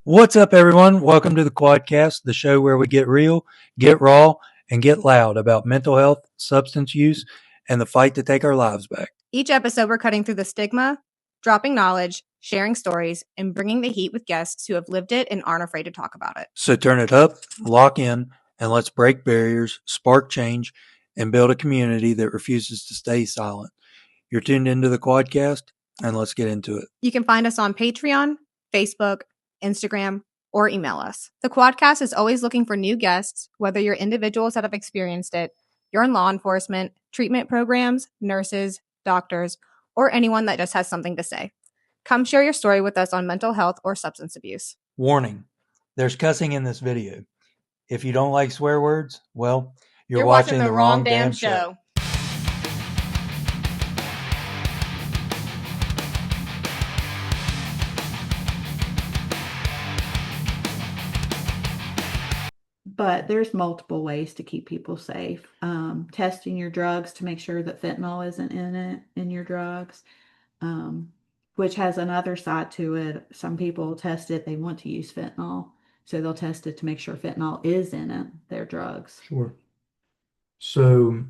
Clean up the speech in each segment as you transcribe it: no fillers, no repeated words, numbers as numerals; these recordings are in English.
What's up, everyone? Welcome to the Quadcast, the show where we get real, get raw, and get loud about mental health, substance use, and the fight to take our lives back. Each episode, we're cutting through the stigma, dropping knowledge, sharing stories, and bringing the heat with guests who have lived it and aren't afraid to talk about it. So turn it up, lock in, and let's break barriers, spark change, and build a community that refuses to stay silent. You're tuned into the Quadcast, and let's get into it. You can find us on Patreon, Facebook, Instagram, or email us. The Quadcast is always looking for new guests, whether you're individuals that have experienced it, you're in law enforcement, treatment programs, nurses, doctors, or anyone that just has something to say. Come share your story with us on mental health or substance abuse. Warning, there's cussing in this video. If you don't like swear words, well, you're watching the wrong damn show. But there's multiple ways to keep people safe. Testing your drugs to make sure that fentanyl isn't in your drugs, which has another side to it. Some people test it, they want to use fentanyl, so they'll test it to make sure fentanyl is in it, their drugs. Sure. So,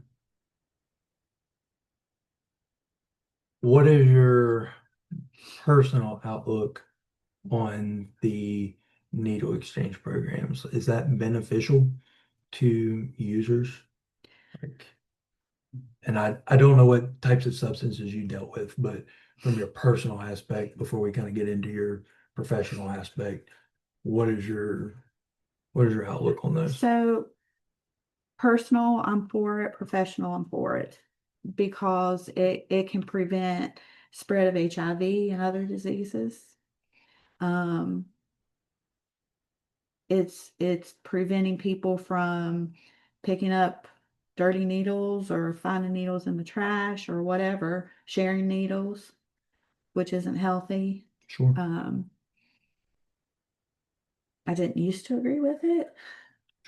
what is your personal outlook on the needle exchange programs? Is that beneficial to users? And I don't know what types of substances you dealt with, but from your personal aspect, before we kind of get into your professional aspect, what is your outlook on those? So personal, I'm for it. Professional, I'm for it, because it can prevent spread of HIV and other diseases. It's preventing people from picking up dirty needles or finding needles in the trash or whatever, sharing needles, which isn't healthy. Sure. I didn't used to agree with it,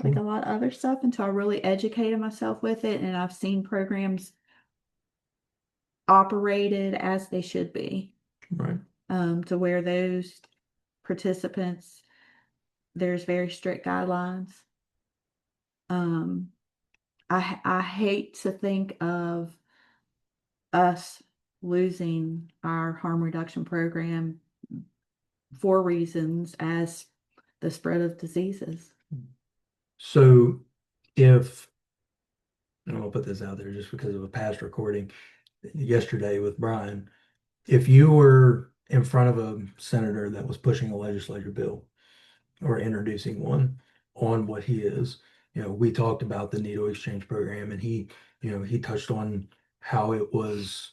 like a lot of other stuff, until I really educated myself with it, and I've seen programs operated as they should be. Right. To where those participants, there's very strict guidelines. I hate to think of us losing our harm reduction program for reasons as the spread of diseases. So if, and I'll put this out there just because of a past recording yesterday with Brian, if you were in front of a senator that was pushing a legislature bill or introducing one on what he is, we talked about the needle exchange program, and he touched on how it was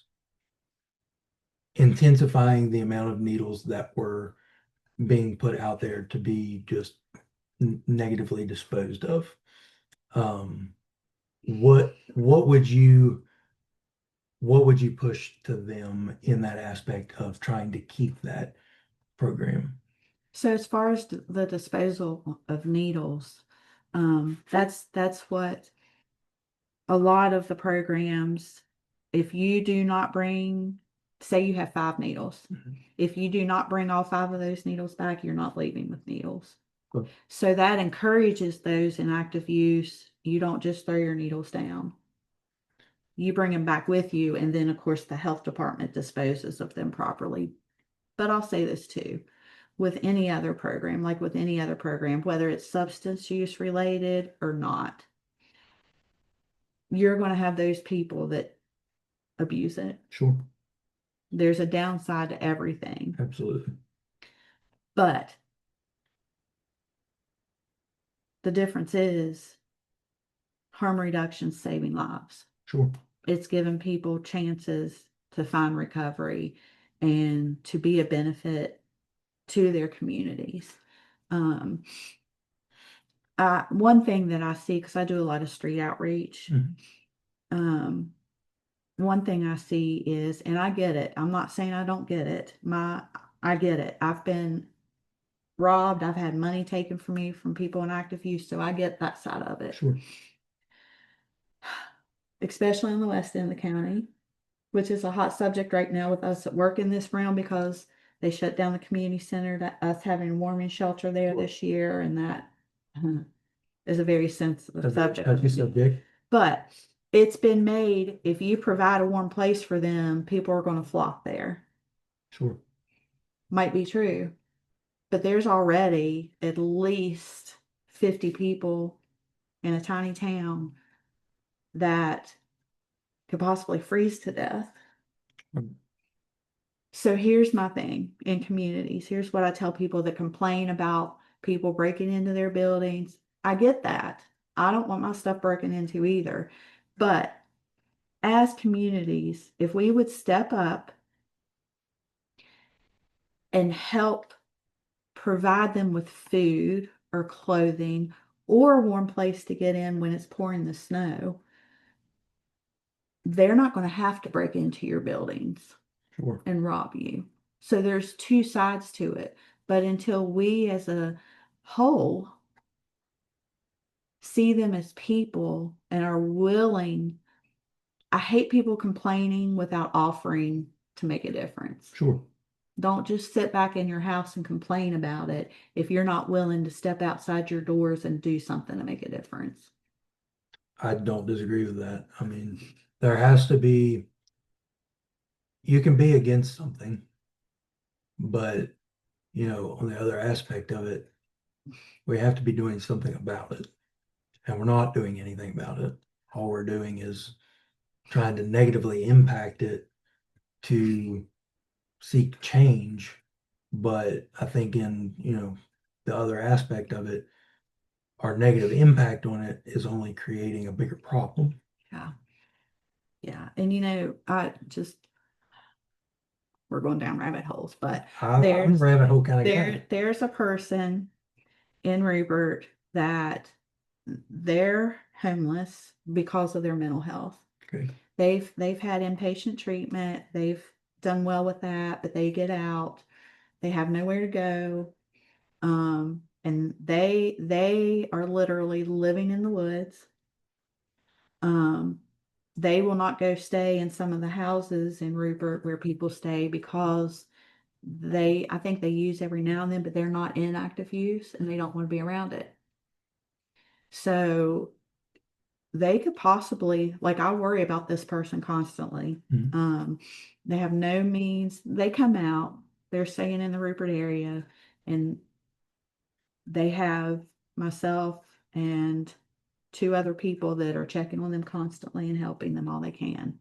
intensifying the amount of needles that were being put out there to be just negatively disposed of. What would you push to them in that aspect of trying to keep that program? So as far as the disposal of needles, that's what a lot of the programs, if you do not bring, say you have 5 needles, if you do not bring all 5 of those needles back, you're not leaving with needles. Cool. So that encourages those in active use. You don't just throw your needles down. You bring them back with you, and then of course the health department disposes of them properly. But I'll say this too, with any other program, like with any other program, whether it's substance use related or not, you're going to have those people that abuse it. Sure. There's a downside to everything. Absolutely. But the difference is harm reduction saving lives. Sure. It's giving people chances to find recovery and to be a benefit to their communities. One thing that I see, because I do a lot of street outreach, one thing I see is, and I get it, I'm not saying I don't get it, I get it. I've been robbed, I've had money taken from me from people in active use, so I get that side of it. Sure. Especially in the west end of the county, which is a hot subject right now with us that work in this realm, because They shut down the community center, to us having a warming shelter there this year, and that is a very sensitive subject. Touchy subject. But it's been made, if you provide a warm place for them, people are going to flock there. Sure. Might be true, but there's already at least 50 people in a tiny town that could possibly freeze to death. So here's my thing in communities. Here's what I tell people that complain about people breaking into their buildings. I get that. I don't want my stuff broken into either. But as communities, if we would step up and help provide them with food or clothing or a warm place to get in when it's pouring the snow, they're not going to have to break into your buildings. Sure. And rob you. So there's two sides to it. But until we as a whole see them as people and are willing, I hate people complaining without offering to make a difference. Sure. Don't just sit back in your house and complain about it if you're not willing to step outside your doors and do something to make a difference. I don't disagree with that. I mean, there has to be, you can be against something, but on the other aspect of it, we have to be doing something about it. And we're not doing anything about it. All we're doing is trying to negatively impact it to seek change. But I think in, the other aspect of it, our negative impact on it is only creating a bigger problem. Yeah. Yeah. And we're going down rabbit holes, but I'm a rabbit hole kind of guy. There's a person in Rupert that they're homeless because of their mental health. Okay. They've had inpatient treatment. They've done well with that, but they get out. They have nowhere to go. And they are literally living in the woods. They will not go stay in some of the houses in Rupert where people stay because I think they use every now and then, but they're not in active use and they don't want to be around it. So they could possibly, like, I worry about this person constantly. Mm-hmm. They have no means. They come out, they're staying in the Rupert area, and they have myself and two other people that are checking on them constantly and helping them all they can.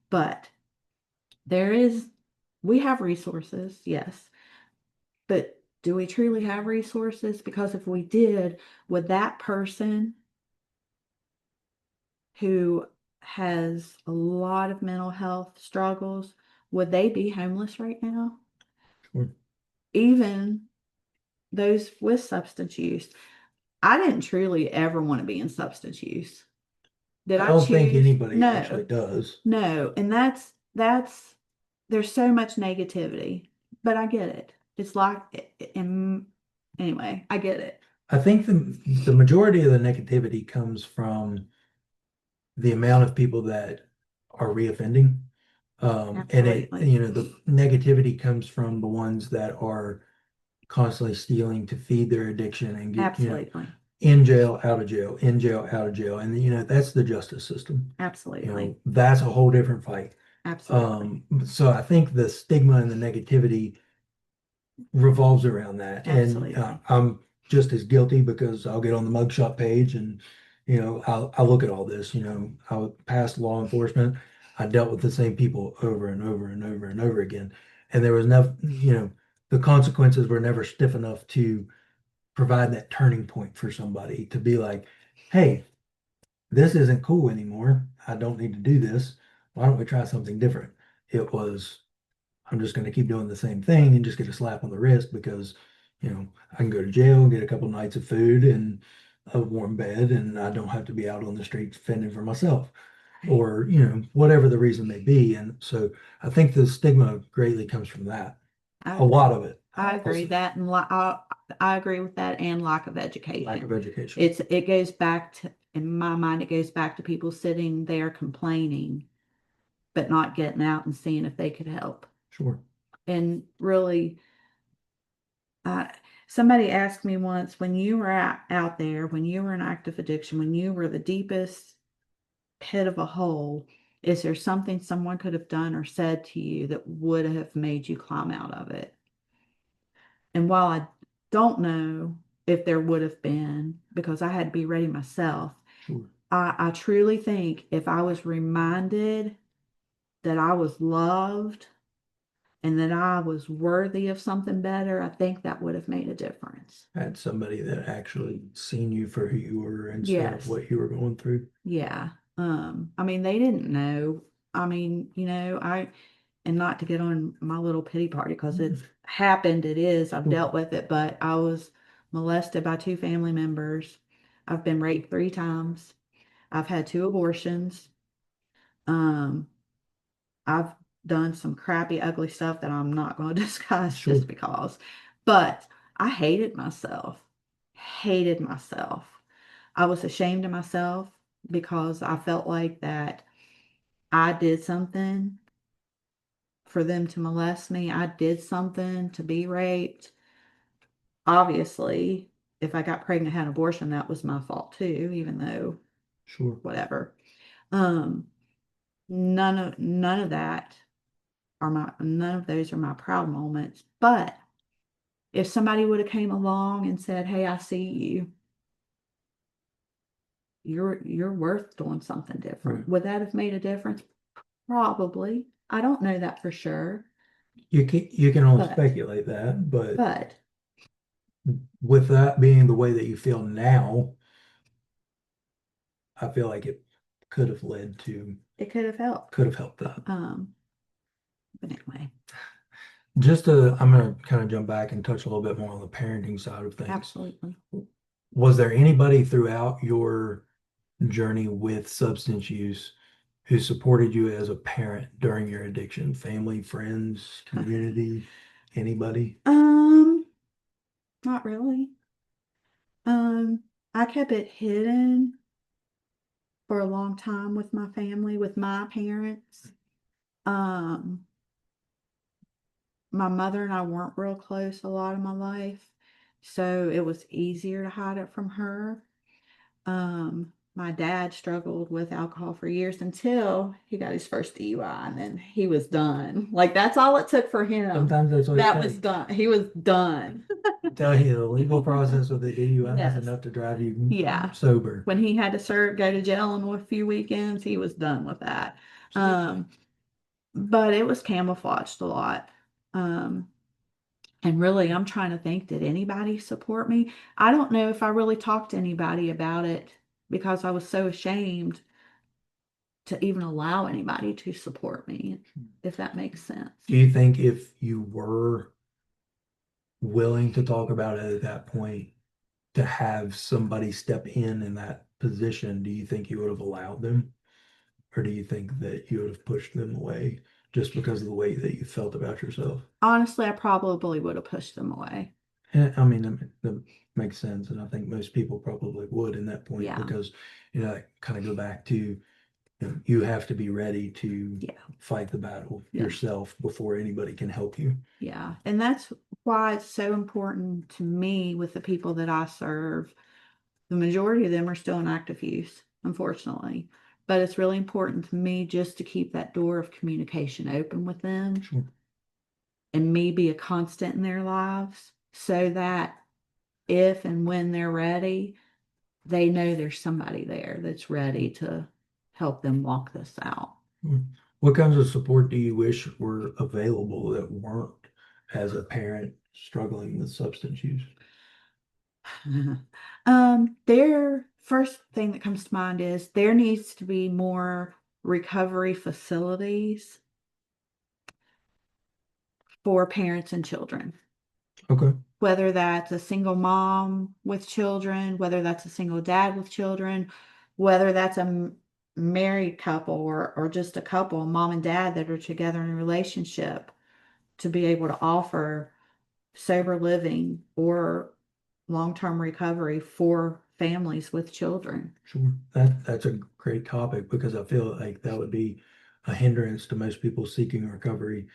But we have resources, yes. But do we truly have resources? Because if we did, would that person who has a lot of mental health struggles, would they be homeless right now? Sure. Even those with substance use. I didn't truly ever want to be in substance use. Did I don't think choose? anybody No. actually does. No, and that's there's so much negativity, but I get it. It's like, anyway, I get it. I think the majority of the negativity comes from the amount of people that are reoffending. And Absolutely. the negativity comes from the ones that are constantly stealing to feed their addiction and get, Absolutely. in jail, out of jail, in jail, out of jail. And, that's the justice system. Absolutely. That's a whole different fight. Absolutely. So I think the stigma and the negativity revolves around that. Absolutely. And I'm just as guilty because I'll get on the mugshot page and, I'll look at all this, I passed law enforcement. I dealt with the same people over and over and over and over again. And there was never, the consequences were never stiff enough to provide that turning point for somebody to be like, hey, this isn't cool anymore. I don't need to do this. Why don't we try something different? It was, I'm just going to keep doing the same thing and just get a slap on the wrist because, I can go to jail and get a couple nights of food and a warm bed, and I don't have to be out on the streets fending for myself or, whatever the reason may be. And so I think the stigma greatly comes from that. A lot of it. I agree that, and I agree with that, and lack of education. Lack of education. It goes back to, in my mind, it goes back to people sitting there complaining, but not getting out and seeing if they could help. Sure. And really, uh, somebody asked me once, when you were out there, when you were in active addiction, when you were the deepest pit of a hole, is there something someone could have done or said to you that would have made you climb out of it? And while I don't know if there would have been, because I had to be ready myself, Sure. I truly think if I was reminded that I was loved and that I was worthy of something better, I think that would have made a difference. Had somebody that actually seen you for who you were instead of Yes. what you were going through. Yeah. I mean, they didn't know. I mean, and not to get on my little pity party because it's happened, it is, I've dealt with it, but I was molested by 2 family members. I've been raped 3 times. I've had 2 abortions. Um, I've done some crappy, ugly stuff that I'm not going to discuss Sure. just because. But I hated myself. Hated myself. I was ashamed of myself because I felt like that I did something for them to molest me. I did something to be raped. Obviously, if I got pregnant, had an abortion, that was my fault too, even though Sure. whatever. Um, none of that none of those are my proud moments. But if somebody would have came along and said, "Hey, I see you. You're worth doing something different." Right. Would that have made a difference? Probably. I don't know that for sure. You can only But speculate that, but but with that being the way that you feel now, I feel like it could have led to it could have helped. could have helped that. But anyway, I'm gonna kind of jump back and touch a little bit more on the parenting side of things. absolutely. Was there anybody throughout your journey with substance use who supported you as a parent during your addiction? Family, friends, community, anybody? Not really. Um, I kept it hidden for a long time with my family, with my parents. Um, my mother and I weren't real close a lot of my life, so it was easier to hide it from her. My dad struggled with alcohol for years until he got his first DUI, and then he was done. Like that's all it took for him. Sometimes that's what it That was takes. done. He was done. Tell you the legal process with the DUI is Yes. enough to drive you Yeah. sober. When he had to serve, go to jail in a few weekends, he was done with that. But it was camouflaged a lot. Um, and really, I'm trying to think, did anybody support me? I don't know if I really talked to anybody about it because I was so ashamed to even allow anybody to support me, if that makes sense. Do you think if you were willing to talk about it at that point, to have somebody step in that position, do you think you would have allowed them? Or do you think that you would have pushed them away just because of the way that you felt about yourself? Honestly, I probably would have pushed them away. I mean, that makes sense. And I think most people probably would in that point Yeah. because, I kind of go back to, you have to be ready to Yeah. fight the battle Yeah. yourself before anybody can help you. Yeah. And that's why it's so important to me with the people that I serve. The majority of them are still in active use, unfortunately. But it's really important to me just to keep that door of communication open with them Sure. and me be a constant in their lives so that if and when they're ready, they know there's somebody there that's ready to help them walk this out. What kinds of support do you wish were available that weren't as a parent struggling with substance use? Their first thing that comes to mind is there needs to be more recovery facilities for parents and children. Okay. Whether that's a single mom with children, whether that's a single dad with children, whether that's a married couple or just a couple, mom and dad that are together in a relationship, to be able to offer sober living or long-term recovery for families with children. Sure. That's a great topic because I feel like that would be a hindrance to most people seeking recovery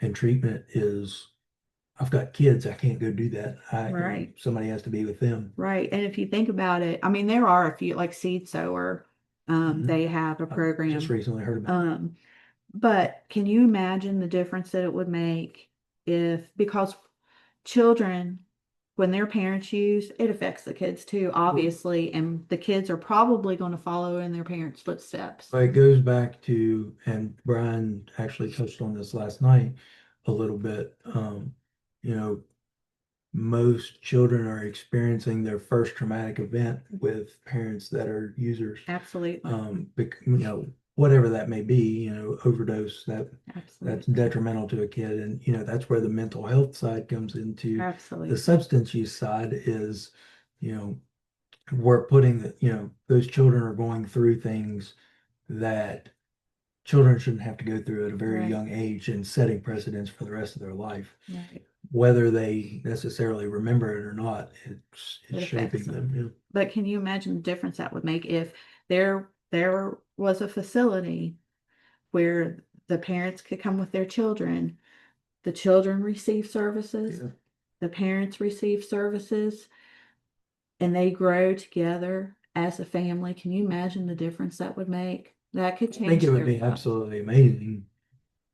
and treatment is I've got kids, I can't go do that. Right. Somebody has to be with them. Right. And if you think about it, I mean, there are a few like Seed Sower, Mhm. they have a I just program. recently heard about it. But can you imagine the difference that it would make if, because children, when their parents use, it affects the kids too, obviously, and the kids are probably going to follow in their parents' footsteps. But it goes back to, and Brian actually touched on this last night a little bit. You know, most children are experiencing their first traumatic event with parents that are users. Absolutely. Whatever that may be, overdose, that's Absolutely. detrimental to a kid. And, that's where the mental health side comes into. The Absolutely. substance use side is, you know, we're putting those children are going through things that children shouldn't have to go through at a very Right. young age and setting precedents for the rest of their life. Right. Whether they necessarily remember it or not, it's It affects shaping them. them. But can you imagine the difference that would make if there was a facility where the parents could come with their children, the children receive services, Yeah. the parents receive services, and they grow together as a family. Can you imagine the difference that would make? That could I think change it would their be lives. absolutely amazing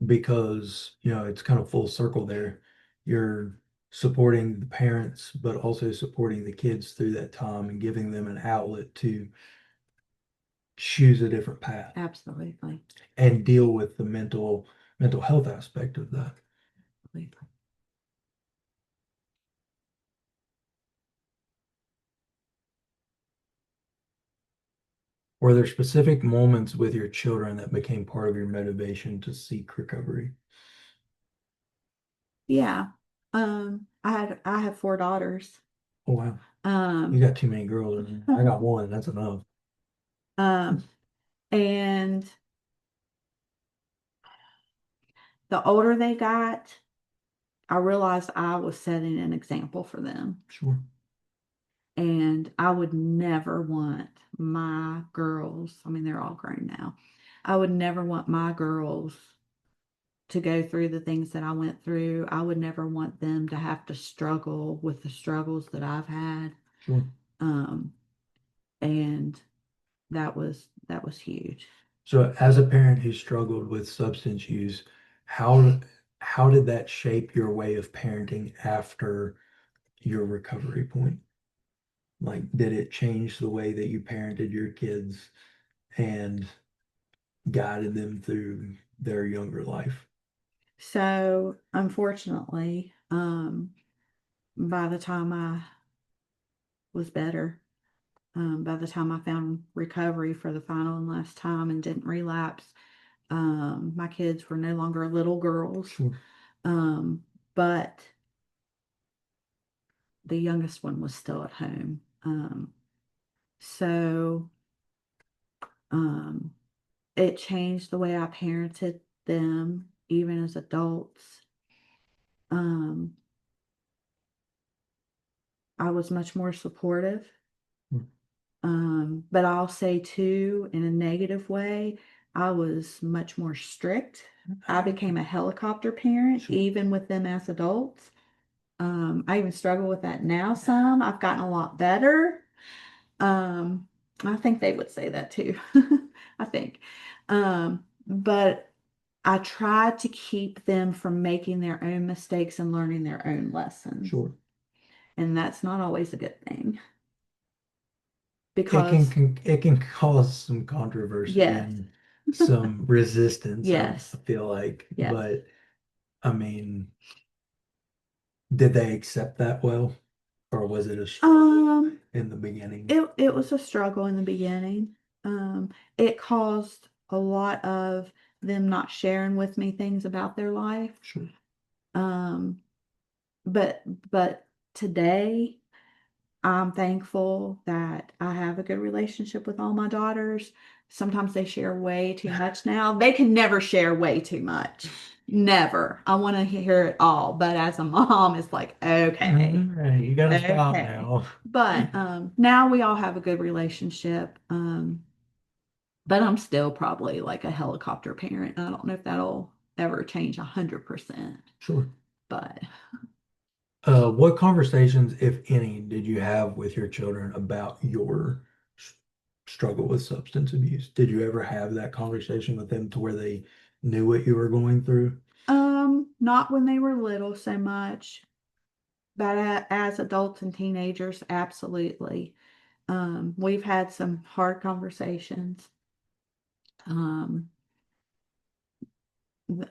because, it's kind of full circle there. You're supporting the parents, but also supporting the kids through that time and giving them an outlet to choose a different path Absolutely. and deal with the mental health aspect of that. Absolutely. Were there specific moments with your children that became part of your motivation to seek recovery? Yeah. I have four daughters. Oh wow, you Um, got too many girls. I got one. That's enough. um, and the older they got, I realized I was setting an example for them. Sure. And I would never want my girls, I mean, they're all grown now. I would never want my girls to go through the things that I went through. I would never want them to have to struggle with the struggles that I've had. Sure. Um, and that was huge. So, as a parent who struggled with substance use, how how did that shape your way of parenting after your recovery point? Like, did it change the way that you parented your kids and guided them through their younger life? So unfortunately, by the time I was better, by the time I found recovery for the final and last time and didn't relapse, my kids were no longer little girls. Sure. Um, but the youngest one was still at home. So um, it changed the way I parented them, even as adults. Um, I was much more supportive. Mm. But I'll say too, in a negative way, I was much more strict. I became a helicopter parent, Sure. even with them as adults. I even struggle with that now some. I've gotten a lot better. Um, I think they would say that too. I think. But I tried to keep them from making their own mistakes and learning their own lessons. Sure. And that's not always a good thing It can, because, it can cause some controversy yes, and some resistance, I yes, feel like. yes. But I mean, did they accept that well, or was it a struggle Um, in the beginning? it was a struggle in the beginning. It caused a lot of them not sharing with me things about their life. Sure. Um, but today I'm thankful that I have a good relationship with all my daughters. Sometimes they share way too much now. They can never share way too much. Never. I want to hear it all. But as a mom, it's like, okay, Right, you gotta stop okay. now. But now we all have a good relationship. But I'm still probably like a helicopter parent. I don't know if that'll ever change 100%. Sure. But What conversations, if any, did you have with your children about your s- struggle with substance abuse? Did you ever have that conversation with them to where they knew what you were going through? not when they were little so much, but as adults and teenagers, absolutely. We've had some hard conversations. Um,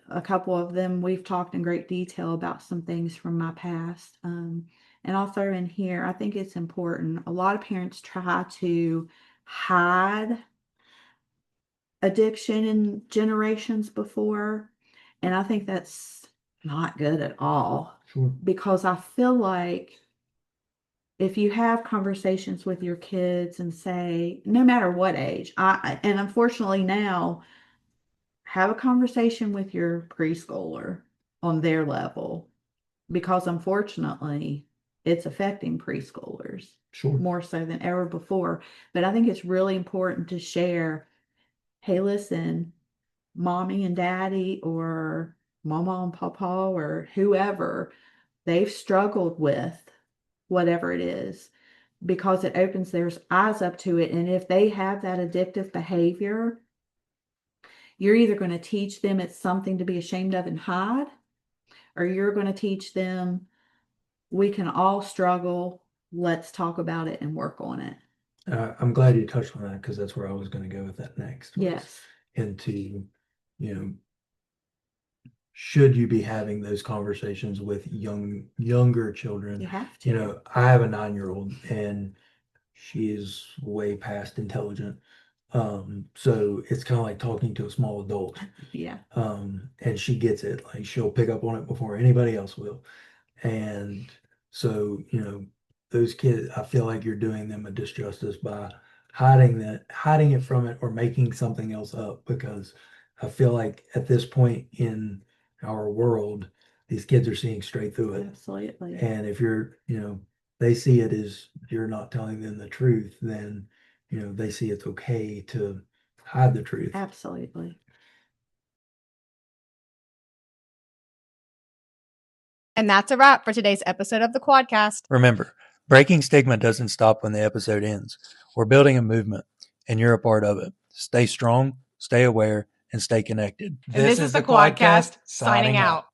a couple of them we've talked in great detail about some things from my past. And I'll throw in here, I think it's important. A lot of parents try to hide addiction in generations before, and I think that's not good at all. Sure. Because I feel like if you have conversations with your kids and say, no matter what age, and unfortunately now, have a conversation with your preschooler on their level, because unfortunately it's affecting preschoolers Sure. more so than ever before. But I think it's really important to share, hey, listen, mommy and daddy or mama and papa or whoever, they've struggled with whatever it is, because it opens their eyes up to it. And if they have that addictive behavior, you're either going to teach them it's something to be ashamed of and hide, or you're going to teach them we can all struggle. Let's talk about it and work on it. I'm glad you touched on that because that's where I was going to go with that next. Yes. Into, should you be having those conversations with younger children? You have to. I have a 9-year-old and she is way past intelligent. So it's kind of like talking to a small adult. Yeah. And she gets it. Like she'll pick up on it before anybody else will. And so, those kids, I feel like you're doing them a disjustice by hiding it from it or making something else up, because I feel like at this point in our world, these kids are seeing straight through it. Absolutely. And if they see it as you're not telling them the truth, then, they see it's okay to hide the truth. Absolutely. And that's a wrap for today's episode of the Quadcast. Remember, breaking stigma doesn't stop when the episode ends. We're building a movement, and you're a part of it. Stay strong, stay aware, and stay connected. And this is the Quadcast, signing out.